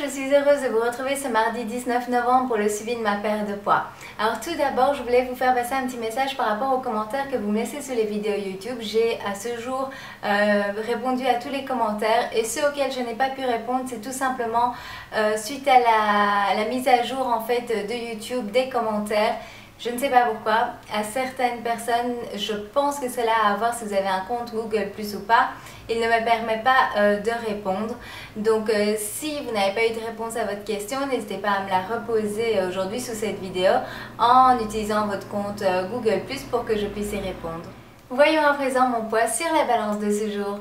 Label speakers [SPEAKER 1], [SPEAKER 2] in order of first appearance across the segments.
[SPEAKER 1] je suis heureuse de vous retrouver ce mardi 19 novembre pour le suivi de ma perte de poids. Alors tout d'abord, je voulais vous faire passer un petit message par rapport aux commentaires que vous me laissez sur les vidéos YouTube. J'ai à ce jour répondu à tous les commentaires et ceux auxquels je n'ai pas pu répondre, c'est tout simplement suite à la mise à jour en fait de YouTube des commentaires. Je ne sais pas pourquoi, à certaines personnes, je pense que cela a à voir si vous avez un compte Google Plus ou pas, il ne me permet pas de répondre. Donc si vous n'avez pas eu de réponse à votre question, n'hésitez pas à me la reposer aujourd'hui sous cette vidéo en utilisant votre compte Google Plus pour que je puisse y répondre. Voyons à présent mon poids sur la balance de ce jour.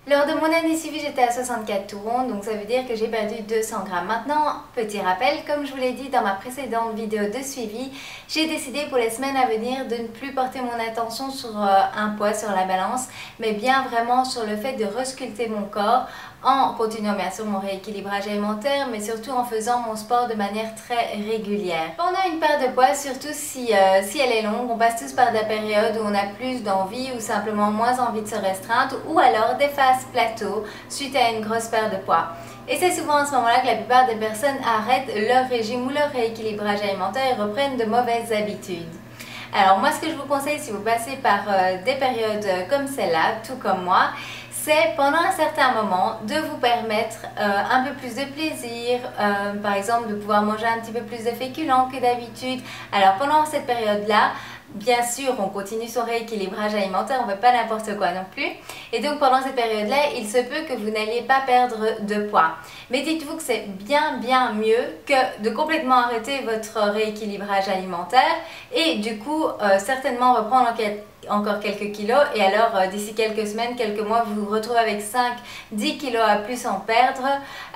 [SPEAKER 1] Lors de mon année suivie, j'étais à 64 tout rond, donc ça veut dire que j'ai perdu 200 grammes. Maintenant, petit rappel, comme je vous l'ai dit dans ma précédente vidéo de suivi, j'ai décidé pour les semaines à venir de ne plus porter mon attention sur un poids sur la balance, mais bien vraiment sur le fait de resculpter mon corps en continuant bien sûr mon rééquilibrage alimentaire, mais surtout en faisant mon sport de manière très régulière. Pendant une perte de poids, surtout si elle est longue, on passe tous par des périodes où on a plus d'envie ou simplement moins envie de se restreindre, ou alors des phases plateau suite à une grosse perte de poids. Et c'est souvent à ce moment-là que la plupart des personnes arrêtent leur régime ou leur rééquilibrage alimentaire et reprennent de mauvaises habitudes. Alors moi, ce que je vous conseille si vous passez par des périodes comme celle-là, tout comme moi, c'est pendant un certain moment de vous permettre un peu plus de plaisir, par exemple de pouvoir manger un petit peu plus de féculents que d'habitude. Alors pendant cette période-là, bien sûr, on continue son rééquilibrage alimentaire, on ne fait pas n'importe quoi non plus. Et donc pendant cette période-là, il se peut que vous n'alliez pas perdre de poids. Mais dites-vous que c'est bien mieux que de complètement arrêter votre rééquilibrage alimentaire et du coup certainement reprendre encore quelques kilos et alors d'ici quelques semaines, quelques mois, vous vous retrouvez avec 5-10 kilos à plus en perdre,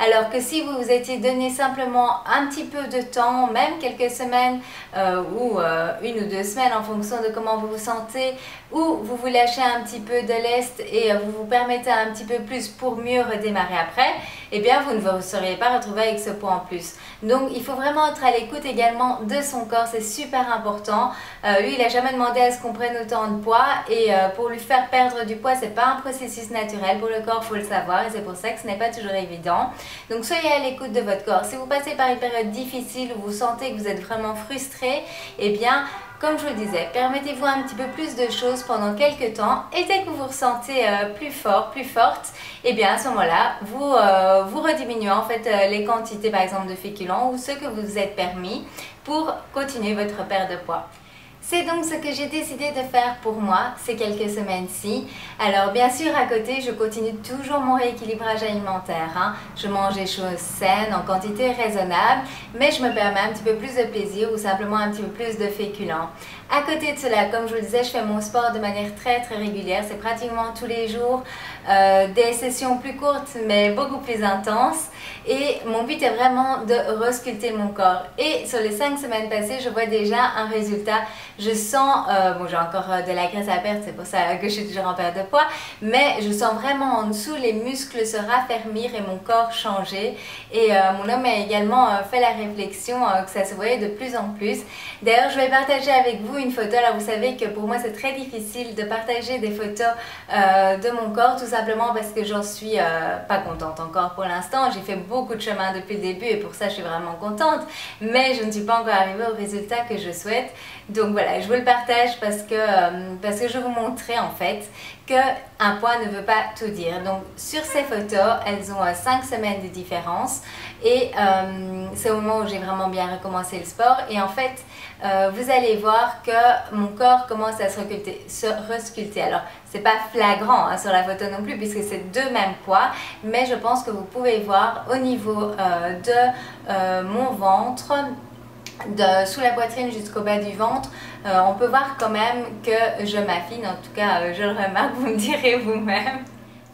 [SPEAKER 1] alors que si vous vous étiez donné simplement un petit peu de temps, même quelques semaines ou 1 ou 2 semaines en fonction de comment vous vous sentez, ou vous vous lâchez un petit peu de lest et vous vous permettez un petit peu plus pour mieux redémarrer après, eh bien vous ne vous seriez pas retrouvé avec ce poids en plus. Donc il faut vraiment être à l'écoute également de son corps, c'est super important. Lui il n'a jamais demandé à ce qu'on prenne autant de poids et pour lui faire perdre du poids, c'est pas un processus naturel pour le corps, il faut le savoir et c'est pour ça que ce n'est pas toujours évident. Donc soyez à l'écoute de votre corps. Si vous passez par une période difficile où vous sentez que vous êtes vraiment frustré, eh bien comme je vous le disais, permettez-vous un petit peu plus de choses pendant quelques temps et dès que vous vous ressentez plus fort, plus forte, et bien à ce moment-là, vous rediminuez en fait les quantités par exemple de féculents ou ce que vous vous êtes permis pour continuer votre perte de poids. C'est donc ce que j'ai décidé de faire pour moi ces quelques semaines-ci. Alors bien sûr à côté je continue toujours mon rééquilibrage alimentaire. Je mange des choses saines en quantité raisonnable, mais je me permets un petit peu plus de plaisir ou simplement un petit peu plus de féculents. À côté de cela, comme je vous le disais, je fais mon sport de manière très régulière. C'est pratiquement tous les jours, des sessions plus courtes mais beaucoup plus intenses. Et mon but est vraiment de resculpter mon corps. Et sur les 5 semaines passées, je vois déjà un résultat. Je sens, bon j'ai encore de la graisse à perdre, c'est pour ça que je suis toujours en perte de poids, mais je sens vraiment en dessous les muscles se raffermir et mon corps changer. Et mon homme a également fait la réflexion que ça se voyait de plus en plus. D'ailleurs, je vais partager avec vous une photo. Alors vous savez que pour moi c'est très difficile de partager des photos de mon corps, tout simplement parce que j'en suis pas contente encore pour l'instant. J'ai fait beaucoup de chemin depuis le début et pour ça je suis vraiment contente, mais je ne suis pas encore arrivée au résultat que je souhaite. Donc voilà, je vous le partage parce que je veux vous montrer en fait qu'un poids ne veut pas tout dire. Donc sur ces photos, elles ont 5 semaines de différence et c'est au moment où j'ai vraiment bien recommencé le sport et en fait vous allez voir que mon corps commence à se resculpter. Alors c'est pas flagrant sur la photo non plus puisque c'est 2 mêmes poids, mais je pense que vous pouvez voir au niveau de mon ventre, sous la poitrine jusqu'au bas du ventre, on peut voir quand même que je m'affine, en tout cas je le remarque, vous me direz vous-même.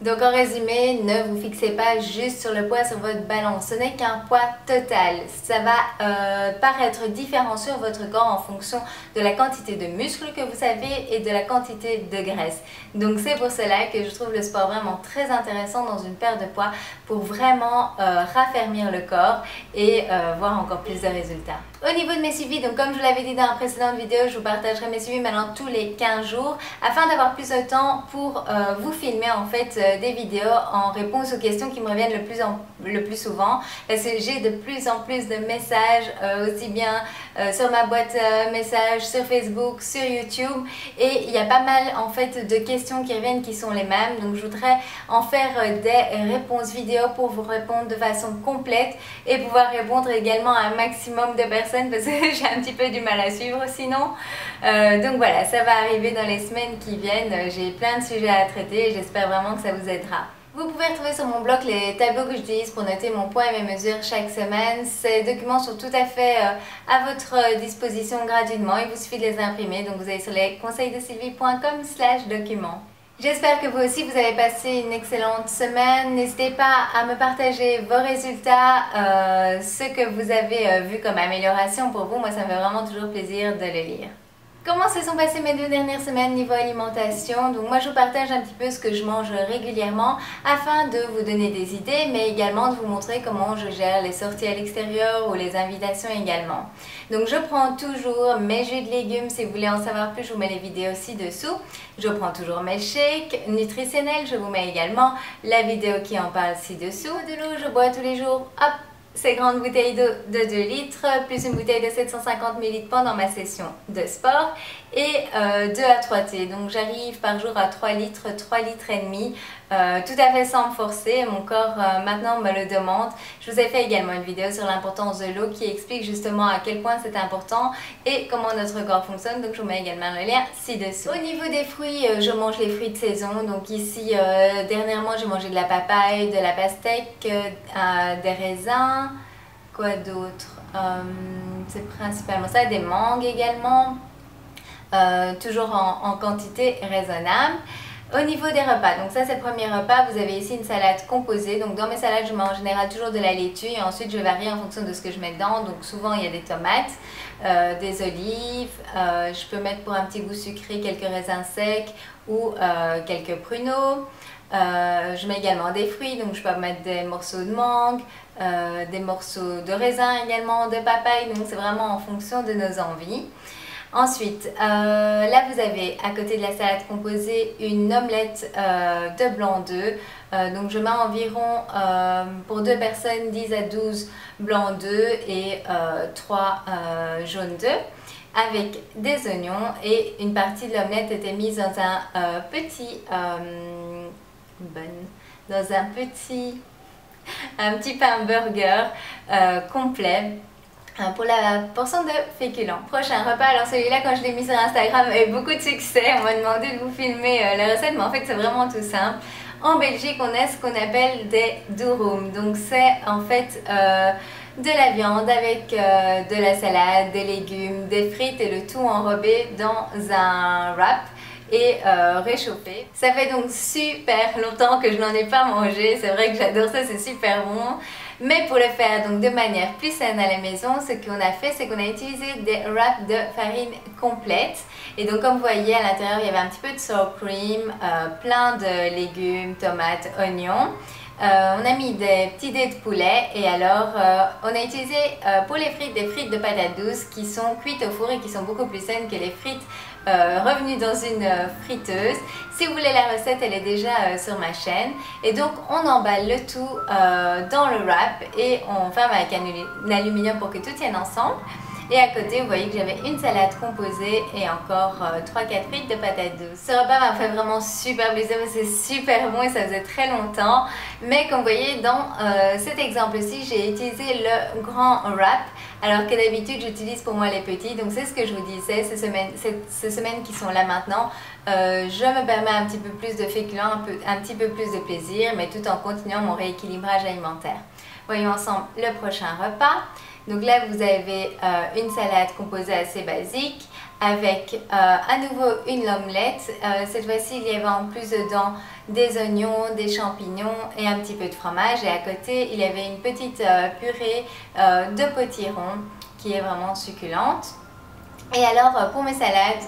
[SPEAKER 1] Donc en résumé, ne vous fixez pas juste sur le poids sur votre balance, ce n'est qu'un poids total. Ça va paraître différent sur votre corps en fonction de la quantité de muscles que vous avez et de la quantité de graisse. Donc c'est pour cela que je trouve le sport vraiment très intéressant dans une perte de poids pour vraiment raffermir le corps et voir encore plus de résultats. Au niveau de mes suivis, donc comme je vous l'avais dit dans la précédente vidéo, je vous partagerai mes suivis maintenant tous les 15 jours afin d'avoir plus de temps pour vous filmer en fait des vidéos en réponse aux questions qui me reviennent le plus souvent, parce que j'ai de plus en plus de messages aussi bien sur ma boîte messages, sur Facebook, sur YouTube, et il y a pas mal en fait de questions qui reviennent qui sont les mêmes, donc je voudrais en faire des réponses vidéo pour vous répondre de façon complète et pouvoir répondre également à un maximum de personnes parce que j'ai un petit peu du mal à suivre sinon. Donc voilà, ça va arriver dans les semaines qui viennent. J'ai plein de sujets à traiter et j'espère vraiment que ça vous aidera. Vous pouvez retrouver sur mon blog les tableaux que j'utilise pour noter mon poids et mes mesures chaque semaine. Ces documents sont tout à fait à votre disposition gratuitement. Il vous suffit de les imprimer. Donc vous allez sur lesconseilsdesylvie.com/documents. J'espère que vous aussi vous avez passé une excellente semaine. N'hésitez pas à me partager vos résultats, ce que vous avez vu comme amélioration pour vous. Moi, ça me fait vraiment toujours plaisir de le lire. Comment se sont passées mes 2 dernières semaines niveau alimentation? Donc moi je vous partage un petit peu ce que je mange régulièrement afin de vous donner des idées, mais également de vous montrer comment je gère les sorties à l'extérieur ou les invitations également. Donc je prends toujours mes jus de légumes, si vous voulez en savoir plus je vous mets les vidéos ci-dessous. Je prends toujours mes shakes nutritionnels, je vous mets également la vidéo qui en parle ci-dessous. De l'eau, je bois tous les jours, hop, ces grandes bouteilles d'eau de 2 litres, plus une bouteille de 750 ml pendant ma session de sport et 2 à 3 thés. Donc j'arrive par jour à 3 litres, 3 litres et demi, tout à fait sans me forcer. Mon corps maintenant me le demande. Je vous ai fait également une vidéo sur l'importance de l'eau qui explique justement à quel point c'est important et comment notre corps fonctionne. Donc je vous mets également le lien ci-dessous. Au niveau des fruits, je mange les fruits de saison. Donc ici, dernièrement, j'ai mangé de la papaye, de la pastèque, des raisins. Quoi d'autre? C'est principalement ça, des mangues également. Toujours en quantité raisonnable. Au niveau des repas, donc ça c'est le premier repas, vous avez ici une salade composée. Donc dans mes salades je mets en général toujours de la laitue et ensuite je varie en fonction de ce que je mets dedans. Donc souvent il y a des tomates, des olives, je peux mettre pour un petit goût sucré quelques raisins secs ou quelques pruneaux. Je mets également des fruits, donc je peux mettre des morceaux de mangue, des morceaux de raisin également, de papaye, donc c'est vraiment en fonction de nos envies. Ensuite, là vous avez à côté de la salade composée une omelette de blanc d'œuf. Donc je mets environ pour 2 personnes 10 à 12 blancs d'œufs et 3 jaunes d'œufs avec des oignons, et une partie de l'omelette était mise dans un petit pain burger complet pour la portion de féculents. Prochain repas, alors celui-là quand je l'ai mis sur Instagram a eu beaucoup de succès. On m'a demandé de vous filmer la recette, mais en fait c'est vraiment tout simple. En Belgique on a ce qu'on appelle des durum, donc c'est en fait de la viande avec de la salade, des légumes, des frites et le tout enrobé dans un wrap et réchauffé. Ça fait donc super longtemps que je n'en ai pas mangé, c'est vrai que j'adore ça, c'est super bon. Mais pour le faire donc de manière plus saine à la maison, ce qu'on a fait, c'est qu'on a utilisé des wraps de farine complète. Et donc comme vous voyez à l'intérieur, il y avait un petit peu de sour cream, plein de légumes, tomates, oignons. On a mis des petits dés de poulet et alors on a utilisé pour les frites des frites de patates douces qui sont cuites au four et qui sont beaucoup plus saines que les frites revenues dans une friteuse. Si vous voulez la recette, elle est déjà sur ma chaîne. Et donc on emballe le tout dans le wrap et on ferme avec un aluminium pour que tout tienne ensemble. Et à côté, vous voyez que j'avais une salade composée et encore 3-4 frites de patates douces. Ce repas m'a fait vraiment super plaisir, c'est super bon et ça faisait très longtemps. Mais comme vous voyez, dans cet exemple-ci, j'ai utilisé le grand wrap, alors que d'habitude, j'utilise pour moi les petits. Donc c'est ce que je vous disais, ces semaines qui sont là maintenant, je me permets un petit peu plus de féculents, un petit peu plus de plaisir, mais tout en continuant mon rééquilibrage alimentaire. Voyons ensemble le prochain repas. Donc là vous avez une salade composée assez basique avec à nouveau une omelette. Cette fois-ci il y avait en plus dedans des oignons, des champignons et un petit peu de fromage. Et à côté il y avait une petite purée de potiron qui est vraiment succulente. Et alors pour mes salades,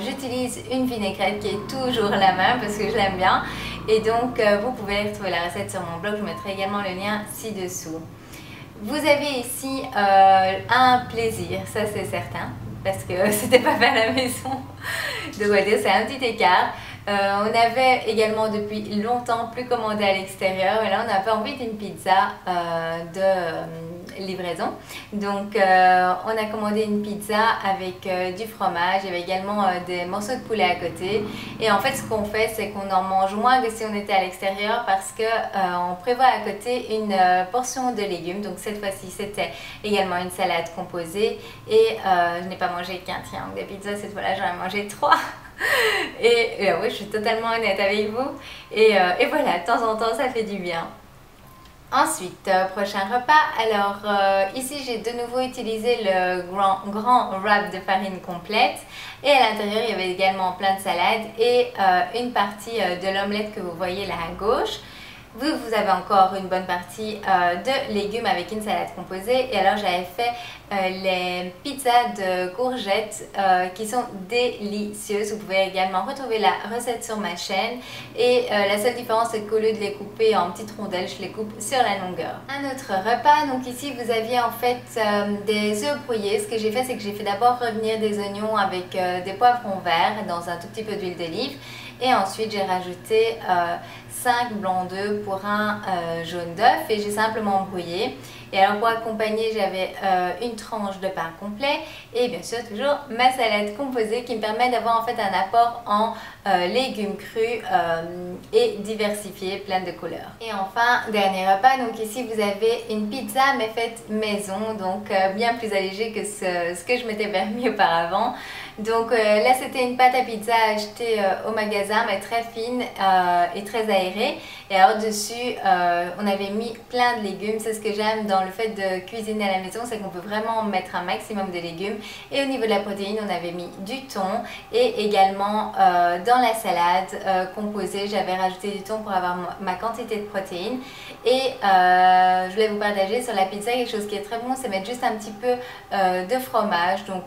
[SPEAKER 1] j'utilise une vinaigrette qui est toujours la même parce que je l'aime bien. Et donc vous pouvez retrouver la recette sur mon blog, je mettrai également le lien ci-dessous. Vous avez ici un plaisir, ça c'est certain, parce que c'était pas fait à la maison. Donc on va dire c'est un petit écart. On avait également depuis longtemps plus commandé à l'extérieur et là on avait envie d'une pizza de livraison. Donc on a commandé une pizza avec du fromage, il y avait également des morceaux de poulet à côté. Et en fait ce qu'on fait c'est qu'on en mange moins que si on était à l'extérieur parce que on prévoit à côté une portion de légumes. Donc cette fois-ci c'était également une salade composée et je n'ai pas mangé qu'un triangle de pizza cette fois-là, j'en ai mangé 3. Et oui, je suis totalement honnête avec vous. Et voilà, de temps en temps, ça fait du bien. Ensuite, prochain repas. Alors, ici, j'ai de nouveau utilisé le grand wrap de farine complète. Et à l'intérieur, il y avait également plein de salades et une partie de l'omelette que vous voyez là à gauche. Vous avez encore une bonne partie de légumes avec une salade composée. Et alors j'avais fait les pizzas de courgettes qui sont délicieuses. Vous pouvez également retrouver la recette sur ma chaîne. Et la seule différence c'est qu'au lieu de les couper en petites rondelles, je les coupe sur la longueur. Un autre repas, donc ici vous aviez en fait des œufs brouillés. Ce que j'ai fait c'est que j'ai fait d'abord revenir des oignons avec des poivrons verts dans un tout petit peu d'huile d'olive. Et ensuite j'ai rajouté 5 blancs d'œufs pour un jaune d'œuf et j'ai simplement brouillé. Et alors pour accompagner j'avais une tranche de pain complet et bien sûr toujours ma salade composée qui me permet d'avoir en fait un apport en légumes crus et diversifiés, plein de couleurs. Et enfin dernier repas, donc ici vous avez une pizza mais faite maison, donc bien plus allégée que ce que je m'étais permis auparavant. Donc là c'était une pâte à pizza achetée au magasin mais très fine et très aérée. Et alors dessus on avait mis plein de légumes. C'est ce que j'aime dans le fait de cuisiner à la maison, c'est qu'on peut vraiment mettre un maximum de légumes. Et au niveau de la protéine on avait mis du thon et également dans la salade composée j'avais rajouté du thon pour avoir ma quantité de protéines. Et je voulais vous partager sur la pizza quelque chose qui est très bon, c'est mettre juste un petit peu de fromage, donc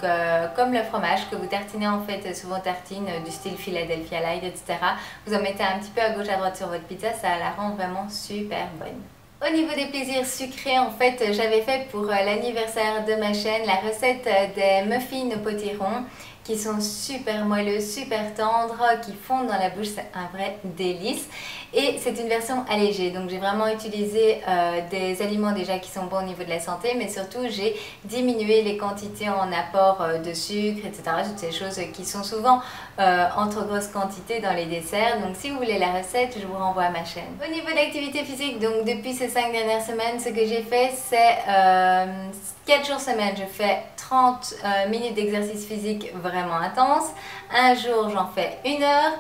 [SPEAKER 1] comme le fromage que vous tartinez en fait sur vos tartines du style Philadelphia Light, etc. Vous en mettez un petit peu à gauche à droite sur votre pizza, ça la rend vraiment super bonne. Au niveau des plaisirs sucrés, en fait, j'avais fait pour l'anniversaire de ma chaîne la recette des muffins au potiron qui sont super moelleux, super tendres, qui fondent dans la bouche, c'est un vrai délice. Et c'est une version allégée, donc j'ai vraiment utilisé des aliments déjà qui sont bons au niveau de la santé, mais surtout j'ai diminué les quantités en apport de sucre, etc. Toutes ces choses qui sont souvent en trop grosse quantité dans les desserts. Donc si vous voulez la recette, je vous renvoie à ma chaîne. Au niveau de l'activité physique, donc depuis ces 5 dernières semaines, ce que j'ai fait, c'est 4 jours semaine, je fais 30 minutes d'exercice physique vraiment intense. Un jour, j'en fais 1 heure.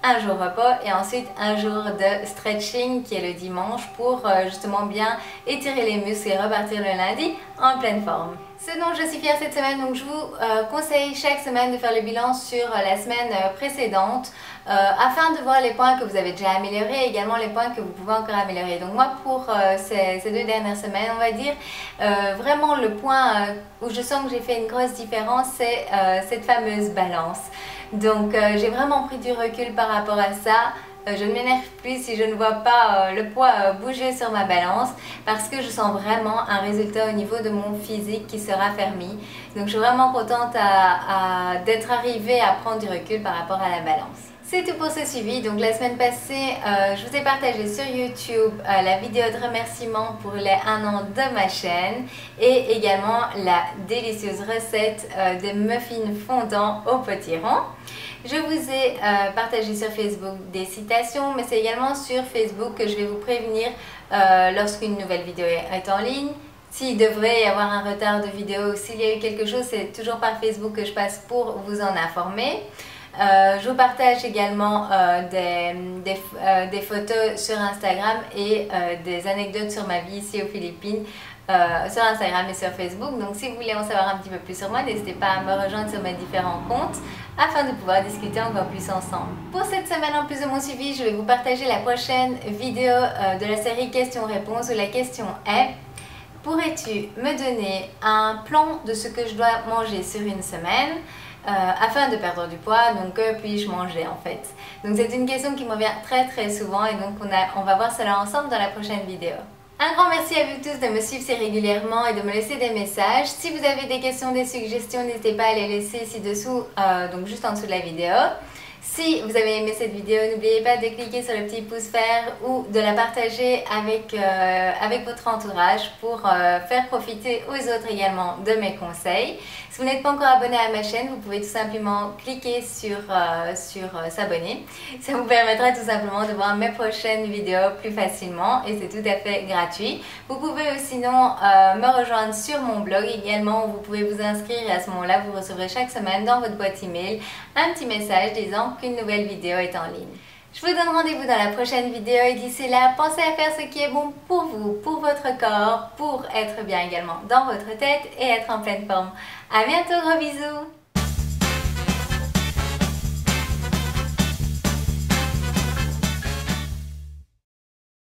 [SPEAKER 1] Un jour repos et ensuite un jour de stretching qui est le dimanche pour justement bien étirer les muscles et repartir le lundi en pleine forme. Ce dont je suis fière cette semaine, donc je vous conseille chaque semaine de faire le bilan sur la semaine précédente afin de voir les points que vous avez déjà améliorés et également les points que vous pouvez encore améliorer. Donc moi pour ces 2 dernières semaines, on va dire, vraiment le point où je sens que j'ai fait une grosse différence, c'est cette fameuse balance. Donc j'ai vraiment pris du recul par rapport à ça. Je ne m'énerve plus si je ne vois pas le poids bouger sur ma balance parce que je sens vraiment un résultat au niveau de mon physique qui se raffermit. Donc je suis vraiment contente d'être arrivée à prendre du recul par rapport à la balance. C'est tout pour ce suivi. Donc la semaine passée, je vous ai partagé sur YouTube la vidéo de remerciement pour les 1 an de ma chaîne et également la délicieuse recette de muffins fondants au potiron. Je vous ai partagé sur Facebook des citations, mais c'est également sur Facebook que je vais vous prévenir lorsqu'une nouvelle vidéo est en ligne. S'il devrait y avoir un retard de vidéo ou s'il y a eu quelque chose, c'est toujours par Facebook que je passe pour vous en informer. Je vous partage également des photos sur Instagram et des anecdotes sur ma vie ici aux Philippines sur Instagram et sur Facebook. Donc si vous voulez en savoir un petit peu plus sur moi, n'hésitez pas à me rejoindre sur mes différents comptes afin de pouvoir discuter encore plus ensemble. Pour cette semaine, en plus de mon suivi, je vais vous partager la prochaine vidéo de la série questions-réponses où la question est: pourrais-tu me donner un plan de ce que je dois manger sur une semaine afin de perdre du poids, donc que puis-je manger en fait? Donc c'est une question qui me revient très souvent et donc on va voir cela ensemble dans la prochaine vidéo. Un grand merci à vous tous de me suivre si régulièrement et de me laisser des messages. Si vous avez des questions, des suggestions, n'hésitez pas à les laisser ci-dessous, donc juste en dessous de la vidéo. Si vous avez aimé cette vidéo, n'oubliez pas de cliquer sur le petit pouce vert ou de la partager avec votre entourage pour faire profiter aux autres également de mes conseils. Si vous n'êtes pas encore abonné à ma chaîne, vous pouvez tout simplement cliquer sur s'abonner. Ça vous permettra tout simplement de voir mes prochaines vidéos plus facilement et c'est tout à fait gratuit. Vous pouvez aussi sinon me rejoindre sur mon blog également où vous pouvez vous inscrire et à ce moment-là vous recevrez chaque semaine dans votre boîte email un petit message disant qu'une nouvelle vidéo est en ligne. Je vous donne rendez-vous dans la prochaine vidéo et d'ici là, pensez à faire ce qui est bon pour vous, pour votre corps, pour être bien également dans votre tête et être en pleine forme. À bientôt, gros bisous!